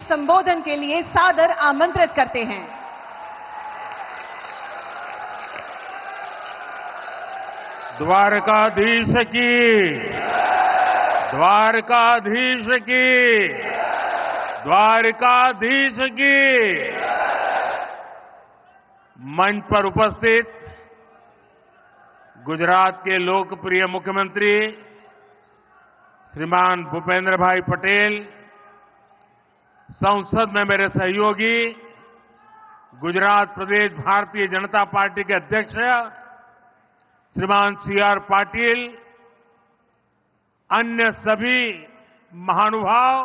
संबोधन के लिए सादर आमंत्रित करते हैं। द्वारकाधीश की, द्वारकाधीश की, द्वारकाधीश की। मंच पर उपस्थित गुजरात के लोकप्रिय मुख्यमंत्री श्रीमान भूपेंद्र भाई पटेल, संसद में मेरे सहयोगी गुजरात प्रदेश भारतीय जनता पार्टी के अध्यक्ष श्रीमान CR पाटिल, अन्य सभी महानुभाव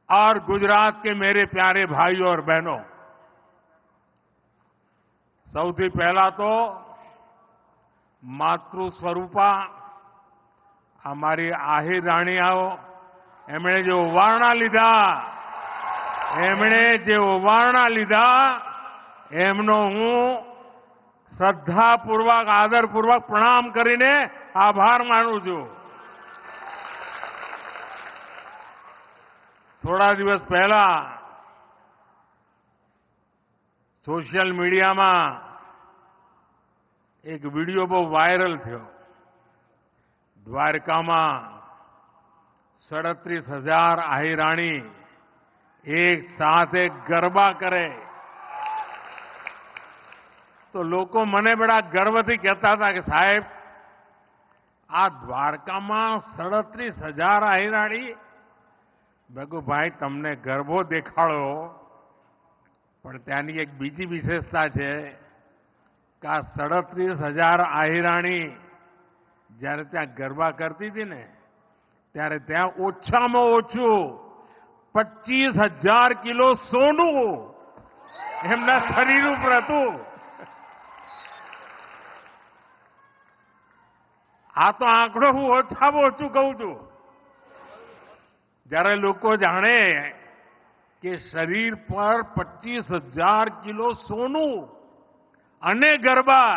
और गुजरात के मेरे प्यारे भाइयों और बहनों, સૌથી પહેલા તો માતૃ સ્વરૂપા અમારી આહિર રાણીઓ એમણે જે ઓવારણા લીધા એમનો હું શ્રદ્ધાપૂર્વક આદરપૂર્વક પ્રણામ કરીને આભાર માનું છું। થોડા દિવસ પહેલા सोशल मीडिया में एक वीडियो बहुत वायरल थयो। द्वारका में 37,000 आहिराणी एक साथ एक गरबा करे तो लोग मने बड़ा गर्वथी कहता था कि साहेब आ द्वारका में 37,000 आहिराणी। मैं कहूं भाई तमने गरबो देखाड़ो પણ ત્યાંની એક બીજી વિશેષતા છે કે આ 37,000 આહિરાણી જ્યારે ત્યાં ગરબા કરતી હતી ને ત્યારે ત્યાં ઓછામાં ઓછું 25,000 કિલો સોનું એમના શરીર ઉપર હતું। આ તો આંકડો હું ઓછામાં ઓછું કહું છું। જ્યારે લોકો જાણે કે શરીર પર 25,000 કિલો સોનું અને ગરબા,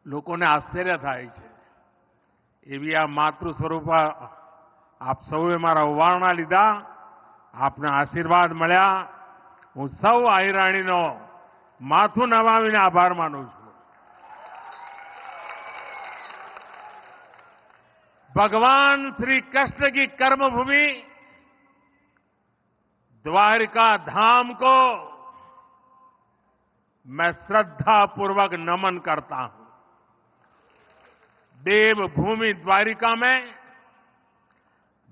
લોકોને આશ્ચર્ય થાય છે। એવી આ માતૃ સ્વરૂપા આપ સૌએ મારા ઓવારણા લીધા, આપના આશીર્વાદ મળ્યા। હું સૌ આહિરાણીનો માથું નમાવીને આભાર માનું છું। ભગવાન શ્રી કૃષ્ણ की कर्मभूमि द्वारका धाम को मैं श्रद्धापूर्वक नमन करता हूं। देवभूमि द्वारिका में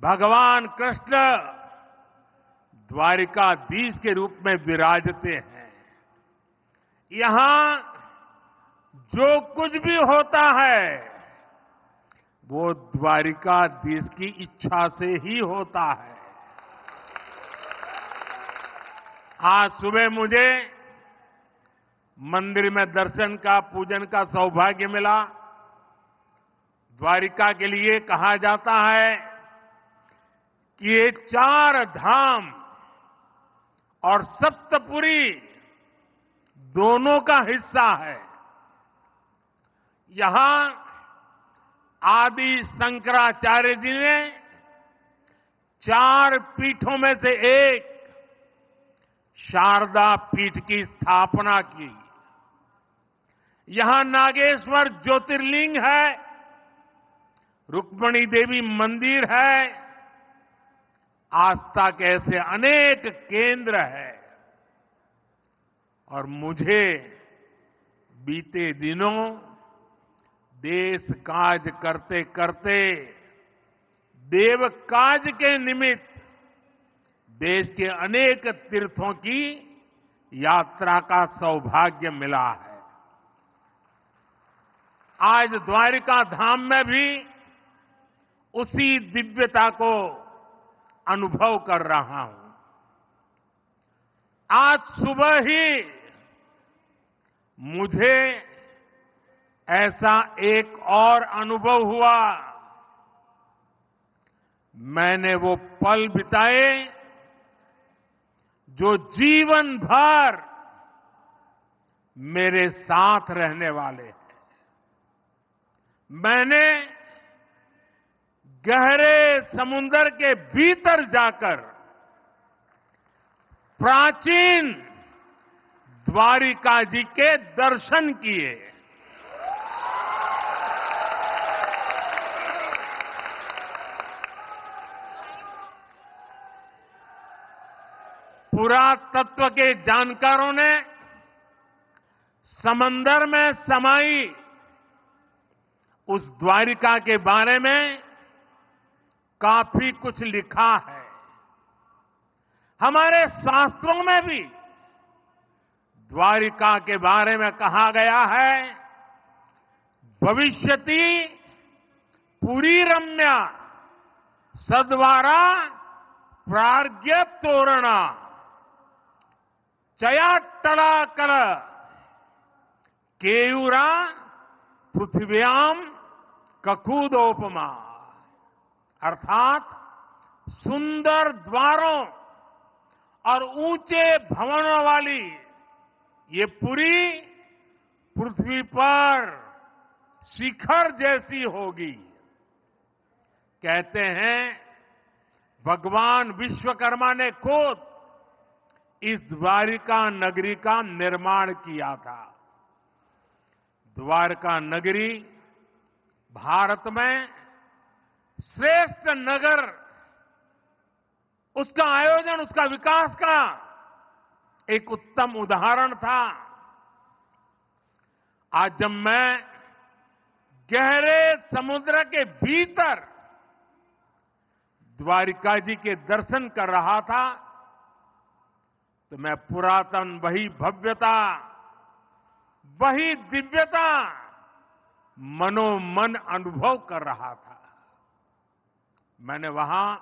भगवान कृष्ण द्वारिकाधीश के रूप में विराजते हैं। यहां जो कुछ भी होता है वो द्वारिकाधीश की इच्छा से ही होता है। आज सुबह मुझे मंदिर में दर्शन का, पूजन का सौभाग्य मिला। द्वारिका के लिए कहा जाता है कि ये 4 धाम और सप्तपुरी दोनों का हिस्सा है। यहां आदि शंकराचार्य जी ने 4 पीठों में से एक शारदा पीठ की स्थापना की। यहां नागेश्वर ज्योतिर्लिंग है, रुक्मिणी देवी मंदिर है, आस्था के ऐसे अनेक केंद्र है। और मुझे बीते दिनों देश काज करते करते देव काज के निमित्त देश के अनेक तीर्थों की यात्रा का सौभाग्य मिला है। आज द्वारिका धाम में भी उसी दिव्यता को अनुभव कर रहा हूं। आज सुबह ही मुझे ऐसा एक और अनुभव हुआ। मैंने वो पल बिताए जो जीवन भर मेरे साथ रहने वाले हैं। मैंने गहरे समुद्र के भीतर जाकर प्राचीन द्वारिका जी के दर्शन किए। पुरातत्व के जानकारों ने समंदर में समाई उस द्वारिका के बारे में काफी कुछ लिखा है। हमारे शास्त्रों में भी द्वारिका के बारे में कहा गया है, भविष्यति पुरी रम्या सद्वारा प्राज्ञ तोरणा चयाट्टलाकल केयूरा पृथ्व्याम ककूदोपमा, अर्थात सुंदर द्वारों और ऊंचे भवनों वाली ये पुरी पृथ्वी पर शिखर जैसी होगी। कहते हैं भगवान विश्वकर्मा ने खुद इस द्वारिका नगरी का निर्माण किया था। द्वारका नगरी भारत में श्रेष्ठ नगर, उसका आयोजन, उसका विकास का एक उत्तम उदाहरण था। आज जब मैं गहरे समुद्र के भीतर द्वारिका जी के दर्शन कर रहा था तो मैं पुरातन वही भव्यता, वही दिव्यता मनोमन अनुभव कर रहा था। मैंने वहां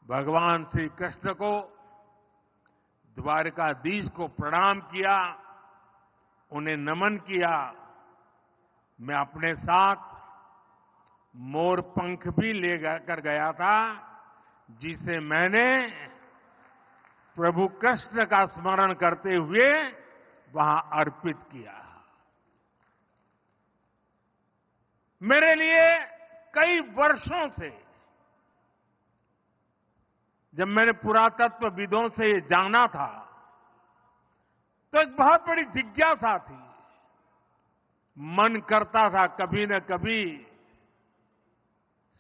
भगवान श्री कृष्ण को, द्वारकाधीश को प्रणाम किया, उन्हें नमन किया। मैं अपने साथ मोर पंख भी ले कर गया था, जिसे मैंने प्रभु कृष्ण का स्मरण करते हुए वहां अर्पित किया। मेरे लिए कई वर्षों से, जब मैंने पुरातत्वविदों से ये जाना था तो एक बहुत बड़ी जिज्ञासा थी। मन करता था कभी न कभी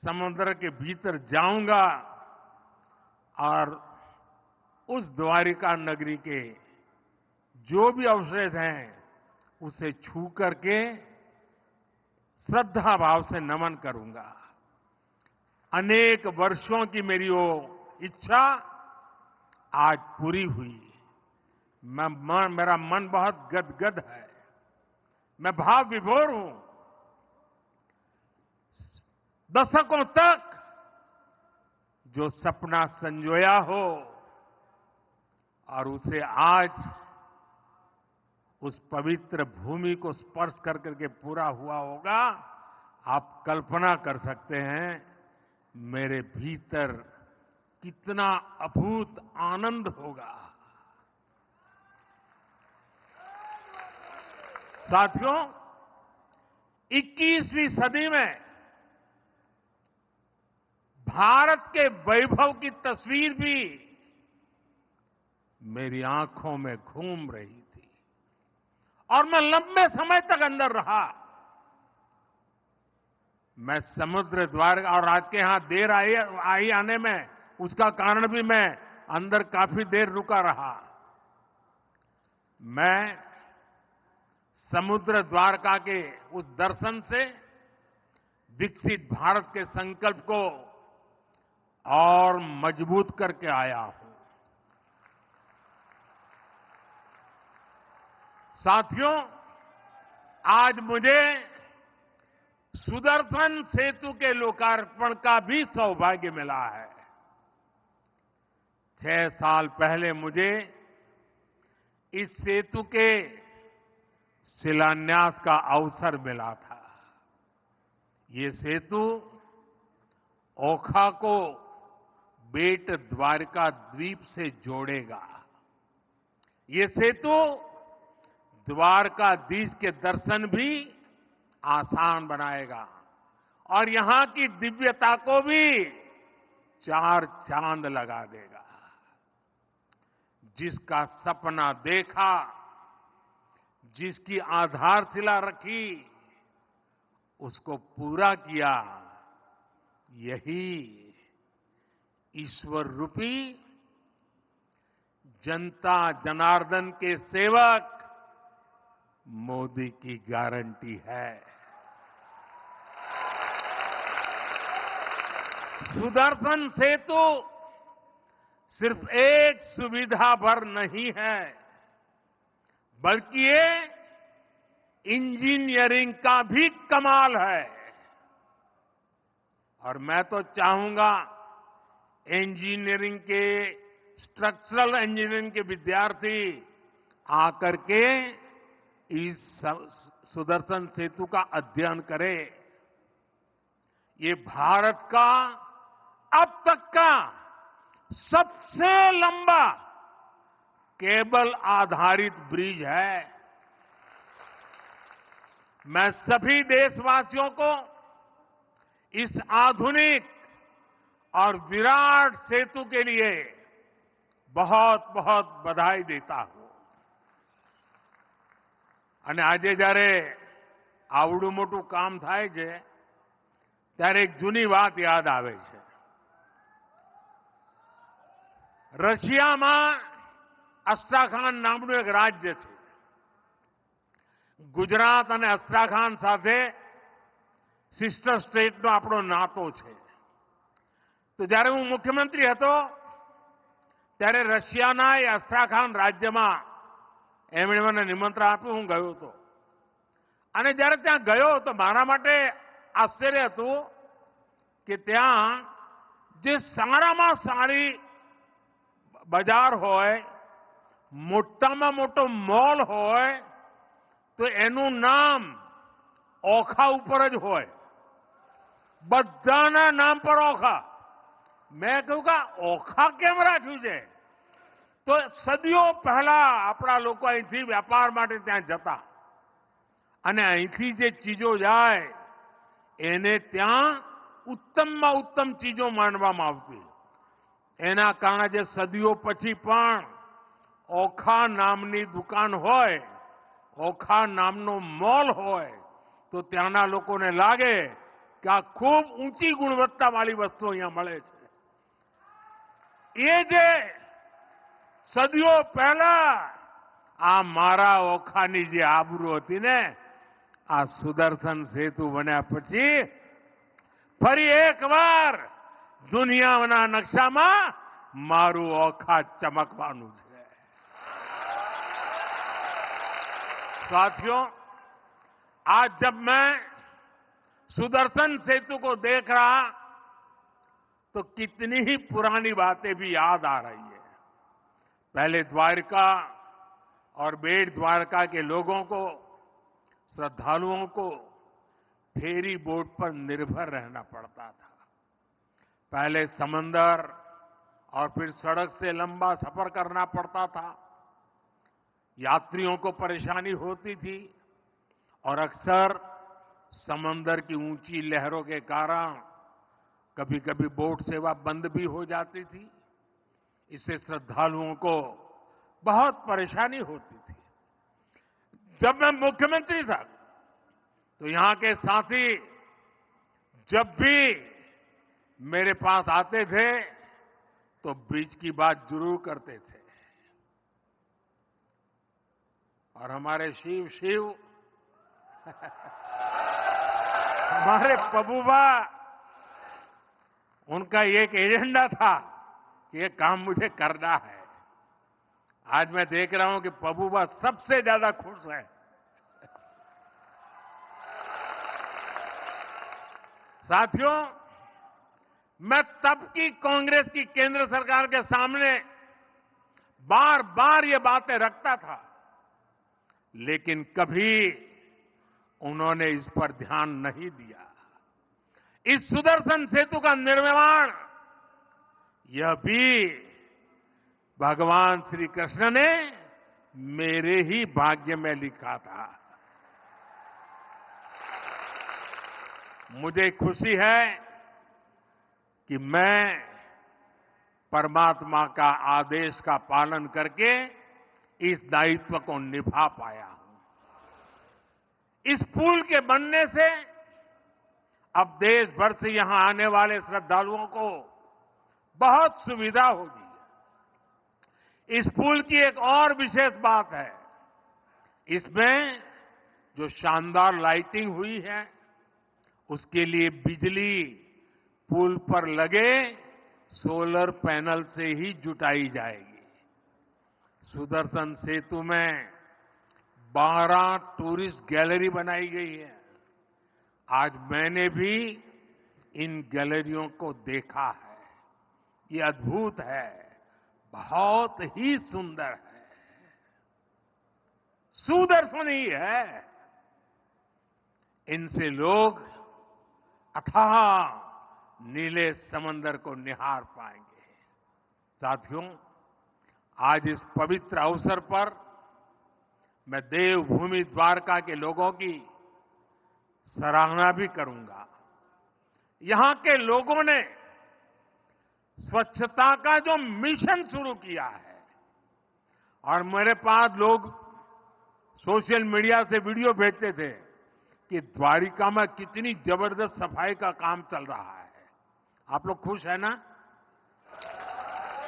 समुद्र के भीतर जाऊंगा और उस द्वारिका नगरी के जो भी अवशेष हैं उसे छू करके श्रद्धा भाव से नमन करूंगा। अनेक वर्षों की मेरी वो इच्छा आज पूरी हुई। मेरा मन बहुत गदगद है, मैं भाव विभोर हूं। दशकों तक जो सपना संजोया हो और उसे आज उस पवित्र भूमि को स्पर्श कर करके पूरा हुआ होगा, आप कल्पना कर सकते हैं मेरे भीतर कितना अभूत आनंद होगा। साथियों, 21वीं सदी में भारत के वैभव की तस्वीर भी मेरी आंखों में घूम रही थी और मैं लंबे समय तक अंदर रहा। मैं समुद्र द्वार और आज के यहां देर आई आने में उसका कारण भी मैं अंदर काफी देर रुका रहा। मैं समुद्र द्वारका के उस दर्शन से विकसित भारत के संकल्प को और मजबूत करके आया हूं। साथियों, आज मुझे सुदर्शन सेतु के लोकार्पण का भी सौभाग्य मिला है। 6 साल पहले मुझे इस सेतु के शिलान्यास का अवसर मिला था। ये सेतु ओखा को बेट द्वारका द्वीप से जोड़ेगा। ये सेतु द्वारकाधीश के दर्शन भी आसान बनाएगा और यहां की दिव्यता को भी चार चांद लगा देगा। जिसका सपना देखा, जिसकी आधारशिला रखी, उसको पूरा किया, यही ईश्वर रूपी जनता जनार्दन के सेवक मोदी की गारंटी है। सुदर्शन सेतु सिर्फ एक सुविधा भर नहीं है, बल्कि ये इंजीनियरिंग का भी कमाल है। और मैं तो चाहूंगा इंजीनियरिंग के, स्ट्रक्चरल इंजीनियरिंग के विद्यार्थी आकर के इस सुदर्शन सेतु का अध्ययन करें। ये भारत का अब तक का सबसे लंबा केबल आधारित ब्रिज है। मैं सभी देशवासियों को इस आधुनिक और विराट सेतु के लिए बहुत बहुत बधाई देता हूं। અને આજે જ્યારે આવડું મોટું કામ થાય છે ત્યારે એક જૂની વાત યાદ આવે છે। રશિયામાં અસ્ટ્રાખાન નામનું એક રાજ્ય છે। ગુજરાત અને અસ્ટ્રાખાન સાથે સિસ્ટર સ્ટેટનો આપણો નાતો છે। તો જ્યારે હું મુખ્યમંત્રી હતો ત્યારે રશિયાના એ અસ્ટ્રાખાન રાજ્યમાં એમણે મને નિમંત્રણ આપ્યું, હું ગયો હતો। અને જ્યારે ત્યાં ગયો તો મારા માટે આશ્ચર્ય હતું કે ત્યાં જે સારામાં સારી બજાર હોય, મોટામાં મોટો મોલ હોય, તો એનું નામ ઓખા ઉપર જ હોય। બધાના નામ પર ઓખા। મેં કહ્યું કે ઓખા કેમ રાખ્યું છે? તો સદીઓ પહેલા આપણા લોકો અહીંથી વેપાર માટે ત્યાં જતા અને અહીંથી જે ચીજો જાય એને ત્યાં ઉત્તમમાં ઉત્તમ ચીજો માનવામાં આવતી। એના કારણે જે સદીઓ પછી પણ ઓખા નામની દુકાન હોય, ઓખા નામનો મોલ હોય, તો ત્યાંના લોકોને લાગે કે આ ખૂબ ઊંચી ગુણવત્તાવાળી વસ્તુ અહીંયા મળે છે। એ જે સદીઓ પહેલા આ મારા ઓખાની જે આબરૂ હતી ને, આ સુદર્શન સેતુ બન્યા પછી ફરી એકવાર દુનિયાના નકશામાં મારું ઓખા ચમકવાનું છે। साथियों, आज जब मैं सुदर्शन सेतु को देख रहा तो कितनी ही पुरानी बातें भी याद आ रही है। पहले द्वारका और बेट द्वारका के लोगों को, श्रद्धालुओं को फेरी बोट पर निर्भर रहना पड़ता था। पहले समंदर और फिर सड़क से लंबा सफर करना पड़ता था। यात्रियों को परेशानी होती थी और अक्सर समंदर की ऊंची लहरों के कारण कभी कभी बोट सेवा बंद भी हो जाती थी। इससे श्रद्धालुओं को बहुत परेशानी होती थी। जब मैं मुख्यमंत्री था तो यहां के साथी जब भी मेरे पास आते थे तो ब्रिज की बात जरूर करते थे। और हमारे शिव हमारे पबूबा, उनका एक एजेंडा था कि ये काम मुझे करना है। आज मैं देख रहा हूं कि पबूबा सबसे ज्यादा खुश है। साथियों, मैं तब की कांग्रेस की केंद्र सरकार के सामने बार बार ये बातें रखता था, लेकिन कभी उन्होंने इस पर ध्यान नहीं दिया। इस सुदर्शन सेतु का निर्माण यह भी भगवान श्री कृष्ण ने मेरे ही भाग्य में लिखा था। मुझे खुशी है कि मैं परमात्मा का आदेश का पालन करके इस दायित्व को निभा पाया हूं। इस पुल के बनने से अब देश भर से यहां आने वाले श्रद्धालुओं को बहुत सुविधा होगी। इस पुल की एक और विशेष बात है, इसमें जो शानदार लाइटिंग हुई है उसके लिए बिजली पुल पर लगे सोलर पैनल से ही जुटाई जाएगी। सुदर्शन सेतु में 12 टूरिस्ट गैलरी बनाई गई है। आज मैंने भी इन गैलरियों को देखा है। ये अद्भुत है, बहुत ही सुंदर है, सुदर्शन ही है। इनसे लोग अथाह नीले समंदर को निहार पाएंगे। साथियों, आज इस पवित्र अवसर पर मैं देवभूमि द्वारका के लोगों की सराहना भी करूंगा। यहां के लोगों ने स्वच्छता का जो मिशन शुरू किया है, और मेरे पास लोग सोशल मीडिया से वीडियो भेजते थे कि द्वारिका में कितनी जबरदस्त सफाई का काम चल रहा है। आप लोग खुश है ना?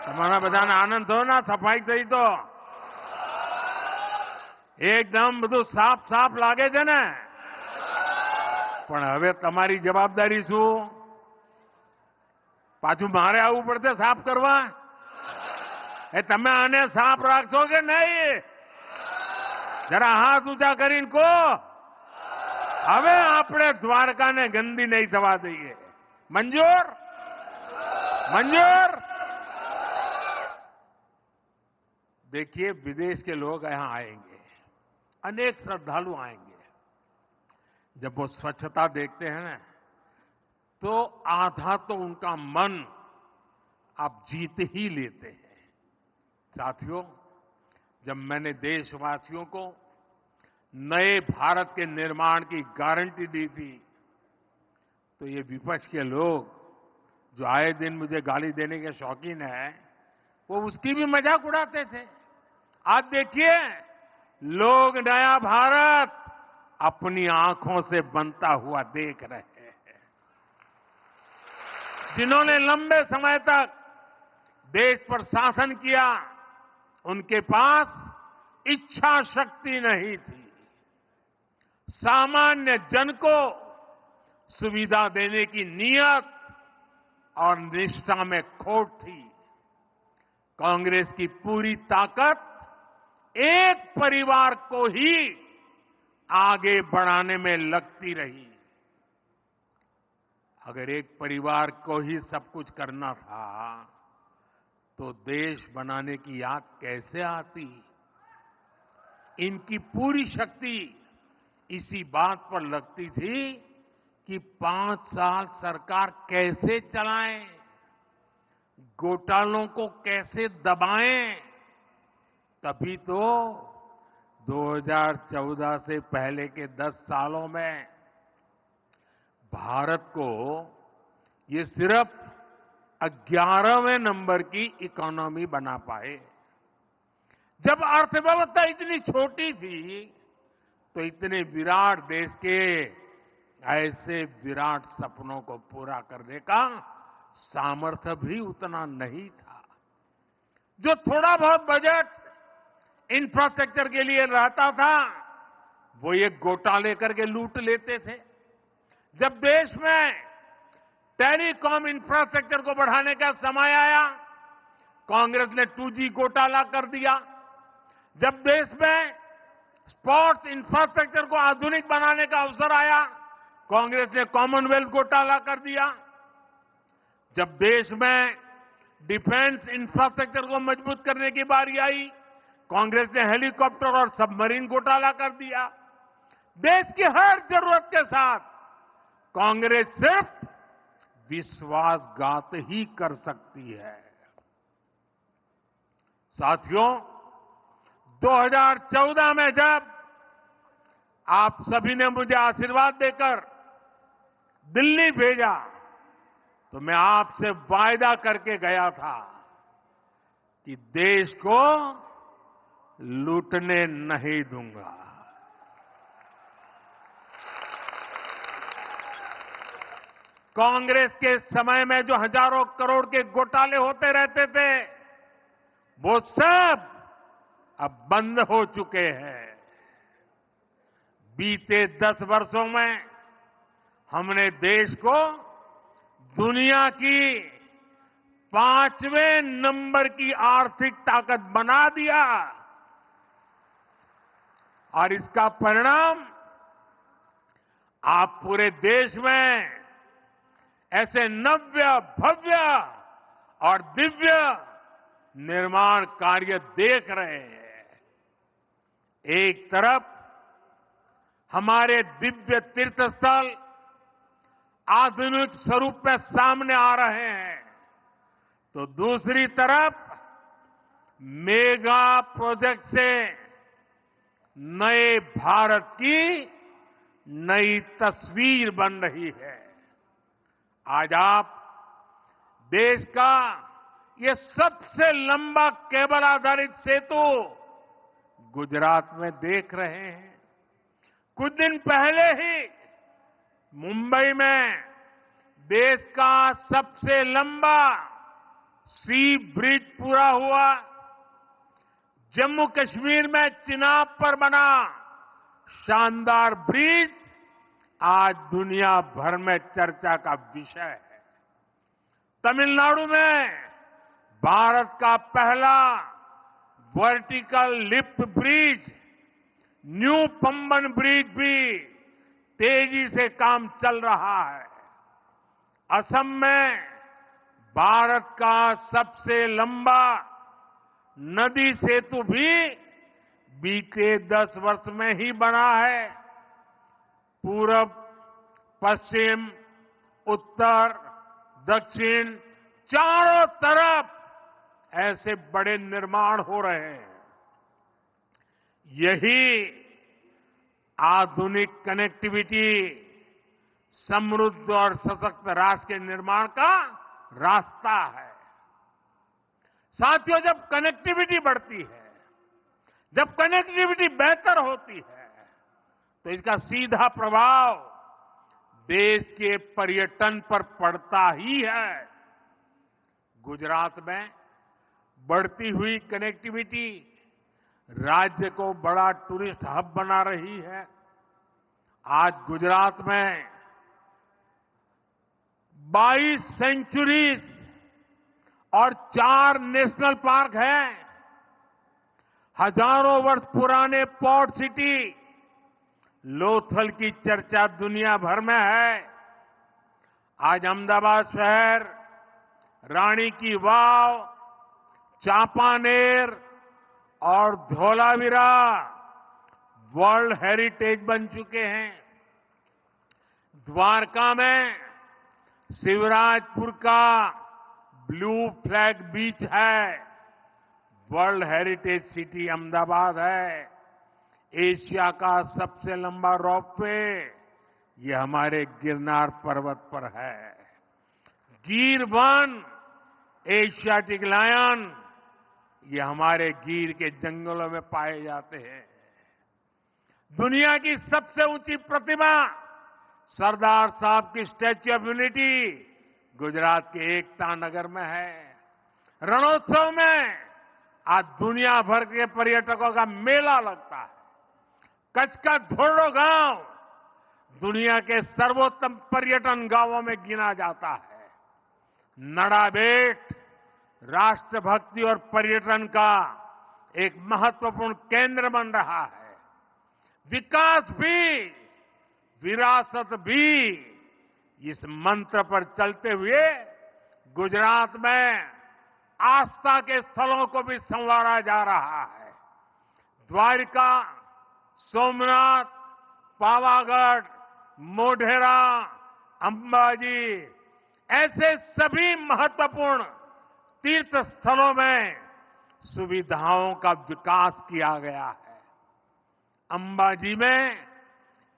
तुम्हारा बधाना आनंद हो ना? सफाई થઈ તો એકદમ બધું સાફ સાફ લાગે છે ને? પણ હવે તમારી જવાબદારી શું? પાછું મારે આવવું પડશે સાફ કરવા? એ તમે આને સાફ રાખશો કે નહીં? જરા હાથ ઊંચા કરીને કહો. હવે આપણે દ્વારકાને ગંદી નહીં થવા દઈએ. મંજૂર? मंजूर? देखिए, विदेश के लोग यहां आएंगे, अनेक श्रद्धालु आएंगे। जब वो स्वच्छता देखते हैं ना, तो आधा तो उनका मन आप जीत ही लेते हैं। साथियों, जब मैंने देशवासियों को नए भारत के निर्माण की गारंटी दी थी, तो ये विपक्ष के लोग जो आए दिन मुझे गाली देने के शौकीन है, वो उसकी भी मजाक उड़ाते थे। आज देखिए, लोग नया भारत अपनी आंखों से बनता हुआ देख रहे हैं। जिन्होंने लंबे समय तक देश पर शासन किया, उनके पास इच्छा शक्ति नहीं थी। सामान्य जन को सुविधा देने की नीयत और निष्ठा में खोट थी। कांग्रेस की पूरी ताकत एक परिवार को ही आगे बढ़ाने में लगती रही। अगर एक परिवार को ही सब कुछ करना था, तो देश बनाने की याद कैसे आती? इनकी पूरी शक्ति इसी बात पर लगती थी कि 5 साल सरकार कैसे चलाएं, घोटालों को कैसे दबाएं। तभी तो 2014 से पहले के 10 सालों में भारत को ये सिर्फ 11वें नंबर की इकोनॉमी बना पाए। जब अर्थव्यवस्था इतनी छोटी थी, तो इतने विराट देश के ऐसे विराट सपनों को पूरा करने का सामर्थ्य भी उतना नहीं था। जो थोड़ा बहुत बजट इंफ्रास्ट्रक्चर के लिए रहता था, वो ये घोटाले करके लूट लेते थे। जब देश में टेलीकॉम इंफ्रास्ट्रक्चर को बढ़ाने का समय आया, कांग्रेस ने 2G घोटाला कर दिया। जब देश में स्पोर्ट्स इंफ्रास्ट्रक्चर को आधुनिक बनाने का अवसर आया, कांग्रेस ने कॉमनवेल्थ घोटाला कर दिया। जब देश में डिफेंस इंफ्रास्ट्रक्चर को मजबूत करने की बारी आई, कांग्रेस ने हेलीकॉप्टर और सबमरीन घोटाला कर दिया। देश की हर जरूरत के साथ कांग्रेस सिर्फ विश्वासघात ही कर सकती है। साथियों, 2014 में जब आप सभी ने मुझे आशीर्वाद देकर दिल्ली भेजा तो मैं आपसे वायदा करके गया था कि देश को लूटने नहीं दूंगा। कांग्रेस के समय में जो हजारों करोड़ के घोटाले होते रहते थे, वो सब अब बंद हो चुके हैं। बीते 10 वर्षों में हमने देश को दुनिया की 5वें नंबर की आर्थिक ताकत बना दिया और इसका परिणाम आप पूरे देश में ऐसे नव्य, भव्य और दिव्य निर्माण कार्य देख रहे हैं। एक तरफ हमारे दिव्य तीर्थ स्थल आधुनिक स्वरूप में सामने आ रहे हैं, तो दूसरी तरफ मेगा प्रोजेक्ट से नए भारत की नई तस्वीर बन रही है। आज आप देश का ये सबसे लंबा केबल आधारित सेतु गुजरात में देख रहे हैं। कुछ दिन पहले ही मुंबई में देश का सबसे लंबा सी ब्रिज पूरा हुआ। जम्मू कश्मीर में चिनाब पर बना शानदार ब्रिज आज दुनिया भर में चर्चा का विषय है। तमिलनाडु में भारत का पहला vertical lift bridge new Pamban bridge भी तेजी से काम चल रहा है। असम में भारत का सबसे लंबा नदी सेतु भी बीते 10 वर्ष में ही बना है। पूरब, पश्चिम, उत्तर, दक्षिण चारों तरफ ऐसे बड़े निर्माण हो रहे हैं। यही आधुनिक कनेक्टिविटी समृद्ध और सशक्त राष्ट्र के निर्माण का रास्ता है। साथियों, जब कनेक्टिविटी बढ़ती है, जब कनेक्टिविटी बेहतर होती है, तो इसका सीधा प्रभाव देश के पर्यटन पर पड़ता ही है। गुजरात में बढ़ती हुई कनेक्टिविटी राज्य को बड़ा टूरिस्ट हब बना रही है। आज गुजरात में 22 सेंचुरीज और 4 नेशनल पार्क हैं। हजारों वर्ष पुराने पोर्ट सिटी लोथल की चर्चा दुनिया भर में है। आज अहमदाबाद शहर, रानी की वाव, चांपानेर और धौलावीरा वर्ल्ड हेरिटेज बन चुके हैं। द्वारका में शिवराजपुर का ब्लू फ्लैग बीच है। वर्ल्ड हेरिटेज सिटी अहमदाबाद है। एशिया का सबसे लंबा रोपवे ये हमारे गिरनार पर्वत पर है। गिर वन, एशियाटिक लायन ये हमारे गिर के जंगलों में पाए जाते हैं। दुनिया की सबसे ऊंची प्रतिमा सरदार साहब की स्टैच्यू ऑफ यूनिटी गुजरात के एकता नगर में है। रणोत्सव में आज दुनिया भर के पर्यटकों का मेला लगता है। कच्छ का धोरडो गांव दुनिया के सर्वोत्तम पर्यटन गांवों में गिना जाता है। नड़ाबेट राष्ट्रभक्ति और पर्यटन का एक महत्वपूर्ण केंद्र बन रहा है। विकास भी, विरासत भी, इस मंत्र पर चलते हुए गुजरात में आस्था के स्थलों को भी संवारा जा रहा है। द्वारिका, सोमनाथ, पावागढ़, मोढेरा, अंबाजी ऐसे सभी महत्वपूर्ण तीर्थ स्थलों में सुविधाओं का विकास किया गया है। अंबाजी में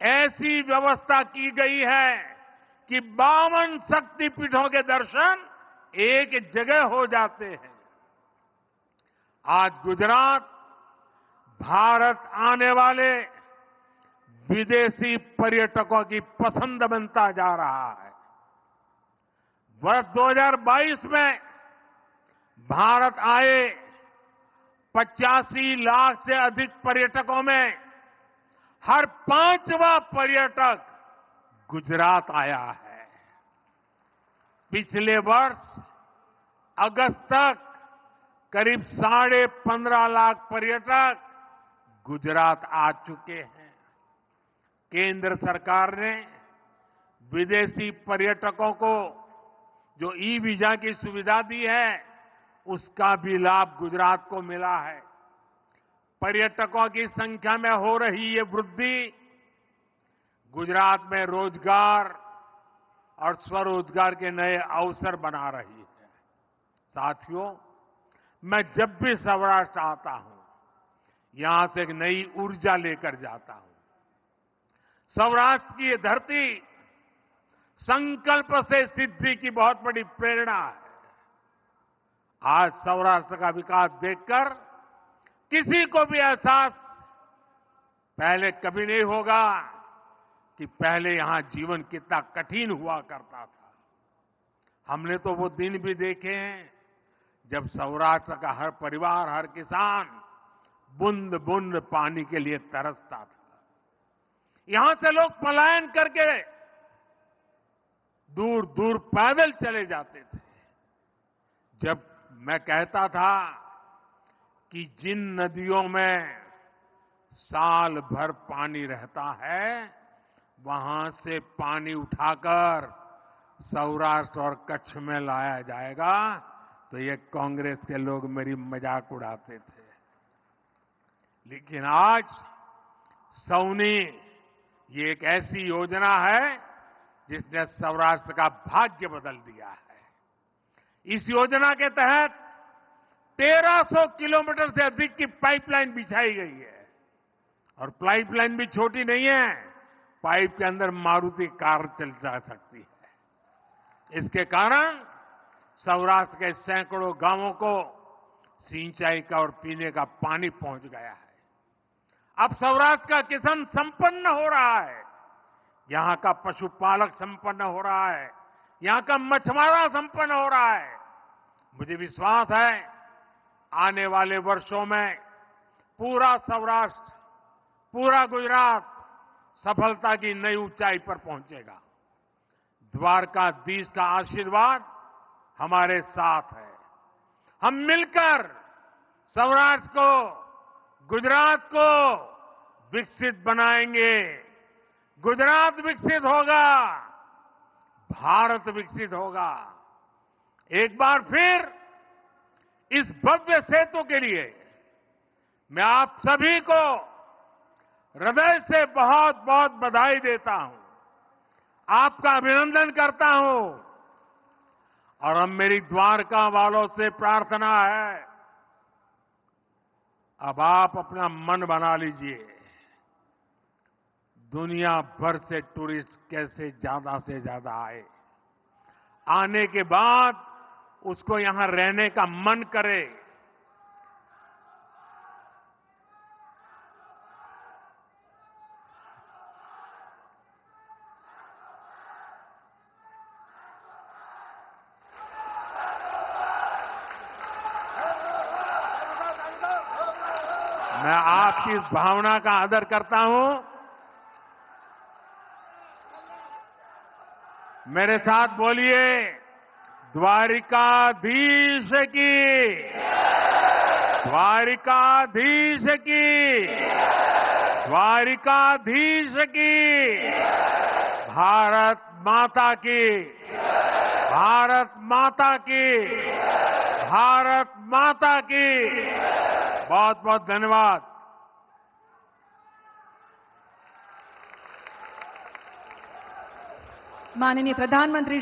ऐसी व्यवस्था की गई है कि 52 शक्तिपीठों के दर्शन एक जगह हो जाते हैं। आज गुजरात भारत आने वाले विदेशी पर्यटकों की पसंद बनता जा रहा है। वर्ष 2022 में भारत आए 85 लाख से अधिक पर्यटकों में हर 5वां पर्यटक गुजरात आया है। पिछले वर्ष अगस्त तक करीब 15.5 लाख पर्यटक गुजरात आ चुके हैं। केंद्र सरकार ने विदेशी पर्यटकों को जो ई वीजा की सुविधा दी है, उसका भी लाभ गुजरात को मिला है। पर्यटकों की संख्या में हो रही ये वृद्धि गुजरात में रोजगार और स्वरोजगार के नए अवसर बना रही है। साथियों, मैं जब भी सौराष्ट्र आता हूं, यहां से एक नई ऊर्जा लेकर जाता हूं। सौराष्ट्र की ये धरती संकल्प से सिद्धि की बहुत बड़ी प्रेरणा है। आज सौराष्ट्र का विकास देखकर किसी को भी एहसास पहले कभी नहीं होगा कि पहले यहां जीवन कितना कठिन हुआ करता था। हमने तो वो दिन भी देखे हैं जब सौराष्ट्र का हर परिवार, हर किसान बूंद बूंद पानी के लिए तरसता था। यहां से लोग पलायन करके दूर दूर पैदल चले जाते थे। जब मैं कहता था कि जिन नदियों में साल भर पानी रहता है, वहां से पानी उठाकर सौराष्ट्र और कच्छ में लाया जाएगा, तो ये कांग्रेस के लोग मेरी मजाक उड़ाते थे। लेकिन आज सौनी ये एक ऐसी योजना है जिसने सौराष्ट्र का भाग्य बदल दिया है। इस योजना के तहत 1300 किलोमीटर से अधिक की पाइपलाइन बिछाई गई है। और पाइपलाइन भी छोटी नहीं है, पाइप के अंदर मारुति कार चल जा सकती है। इसके कारण सौराष्ट्र के सैकड़ों गांवों को सिंचाई का और पीने का पानी पहुंच गया है। अब सौराष्ट्र का किसान संपन्न हो रहा है, यहां का पशुपालक संपन्न हो रहा है, यहां का मछुआरा संपन्न हो रहा है। मुझे विश्वास है आने वाले वर्षों में पूरा सौराष्ट्र, पूरा गुजरात सफलता की नई ऊंचाई पर पहुंचेगा। द्वारकाधीश का आशीर्वाद हमारे साथ है। हम मिलकर सौराष्ट्र को, गुजरात को विकसित बनाएंगे। गुजरात विकसित होगा, भारत विकसित होगा। एक बार फिर इस भव्य सेतु के लिए मैं आप सभी को हृदय से बहुत बहुत बधाई देता हूं, आपका अभिनंदन करता हूं। और अब मेरी द्वारका वालों से प्रार्थना है, अब आप अपना मन बना लीजिए। दुनिया भर से टूरिस्ट कैसे ज्यादा से ज्यादा आए, आने के बाद उसको यहां रहने का मन करे। मैं आपकी इस भावना का आदर करता हूं। मेरे साथ बोलिए, द्वारिकाधीश की, द्वारिकाधीश की, द्वारिकाधीश की। भारत माता की, भारत माता की, भारत माता की। बहुत बहुत धन्यवाद। माननीय प्रधानमंत्री